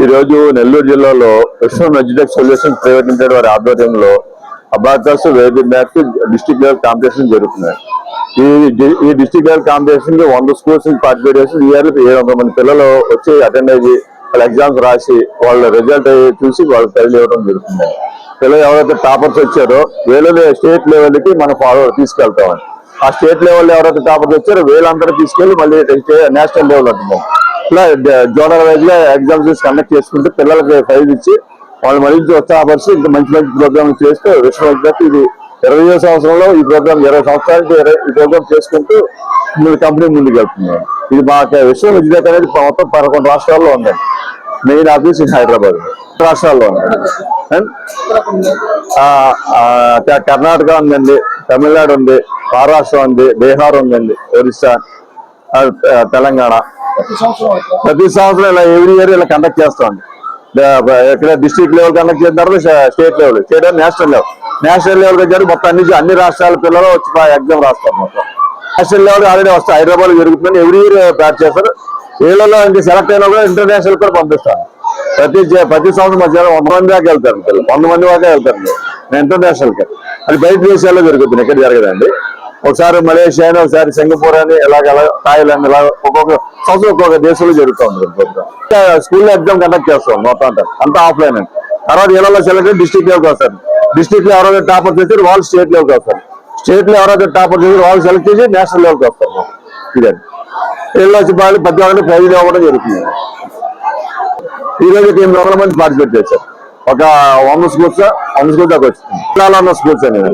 ఈ రోజు నెల్లూరు జిల్లాలో విశ్వం ఎడ్యుటెక్ సొల్యూషన్స్ ప్రైవేట్ లిమిటెడ్ వారి ఆధ్వర్యంలో అబాకస్ వేదిక మ్యాథ్స్ డిస్ట్రిక్ట్ లెవెల్ కాంపిటీషన్ జరుగుతున్నాయి. ఈ డిస్ట్రిక్ట్ లెవెల్ కాంపిటీషన్ కి 100 స్కూల్స్ నుంచి పార్టిసిపేట్ చేసి ఇయర్ 700 మంది పిల్లలు వచ్చి అటెండ్ అయ్యి వాళ్ళ ఎగ్జామ్స్ రాసి వాళ్ళ రిజల్ట్ చూసి వాళ్ళు తరలి ఇవ్వడం జరుగుతుంది. పిల్లలు ఎవరైతే టాపర్స్ వచ్చారో వీళ్ళని స్టేట్ లెవెల్ కి మనం తీసుకెళ్తామని, ఆ స్టేట్ లెవెల్ ఎవరైతే టాపర్స్ వచ్చారో వీళ్ళందరూ తీసుకెళ్లి మళ్ళీ నేషనల్ లెవెల్ అంటున్నాం. ఇలా జోనల్ వైజ్ గా ఎగ్జామ్స్ కండక్ట్ చేసుకుంటూ పిల్లలకి ప్రైజ్ ఇచ్చి వాళ్ళు మళ్ళీ ఉత్సాహపరిచి ఇంకా మంచి మంచి ప్రోగ్రామ్ చేస్తూ విశ్వ ఇది 20వ సంవత్సరంలో ఈ ప్రోగ్రామ్ 20 సంవత్సరాలకి ఈ ప్రోగ్రామ్ చేసుకుంటూ కంపెనీ ముందుకు వెళ్తున్నారు. ఇది మా విశ్వ ఎడ్యుటెక్ అనేది మొత్తం 11 రాష్ట్రాల్లో ఉందండి. మెయిన్ ఆఫీస్ హైదరాబాద్ రాష్ట్రాల్లో ఉంది. కర్ణాటక ఉందండి, తమిళనాడు ఉంది, మహారాష్ట్ర ఉంది, బీహార్ ఉందండి, ఒరిస్సా, తెలంగాణ. ప్రతి సంవత్సరం ఇలా ఎవ్రీ ఇయర్ ఇలా కండక్ట్ చేస్తామండి. ఇక్కడ డిస్ట్రిక్ట్ లెవెల్ కండక్ట్ చేసిన తర్వాత స్టేట్ లెవెల్, నేషనల్ లెవెల్ వచ్చారు. మొత్తం అన్ని రాష్ట్రాల పిల్లలు వచ్చి ఎగ్జామ్ రాస్తారు. మొత్తం నేషనల్ లెవెల్ ఆల్రెడీ వస్తాయి, హైదరాబాద్ జరుగుతుందని ఎవ్రీ ఇయర్ బ్యాట్ చేస్తారు. వీళ్ళలో ఇంకా సెలెక్ట్ అయినా కూడా ఇంటర్నేషనల్ కూడా పంపిస్తాను. ప్రతి సంవత్సరం మధ్యాహ్నం 100 మంది దాకా వెళ్తారు, 100 మంది దాకా వెళ్తారు ఇంటర్నేషనల్ కి. అది బయట దేశాల్లో జరుగుతుంది, ఎక్కడ జరగదండి. ఒకసారి మలేషియా అని, ఒకసారి సింగపూర్ అని, ఇలాగ థాయిలాండ్, ఇలా ఒక్కొక్క సంవత్సరం ఒక్కొక్క దేశంలో జరుగుతూ ఉంటుంది. స్కూల్లో ఎగ్జామ్ కండక్ట్ చేస్తాం మొత్తం అంతా ఆఫ్లైన్ అండి. తర్వాత ఇళ్లలో సెలెక్ట్ డిస్ట్రిక్ట్ లెవెల్కి వస్తారు. డిస్ట్రిక్ట్ లో ఎవరైతే టాపర్ చేసి వాళ్ళు స్టేట్ లెవెల్కి వస్తారు. స్టేట్ లో ఎవరైతే టాపర్ చేసి వాళ్ళు సెలెక్ట్ చేసి నేషనల్ లెవెల్కి వస్తారు. ఇదండి వీళ్ళు వచ్చి వాళ్ళు ప్రతి ఒక్కరికి ప్రైజ్ ఇవ్వడం జరుగుతుంది. ఈ రోజు 800 మంది పార్టిసిపేట్ చేశారు. ఒక 100 స్కూల్స్ దాకా వచ్చింది. 400 స్కూల్స్ అనేది.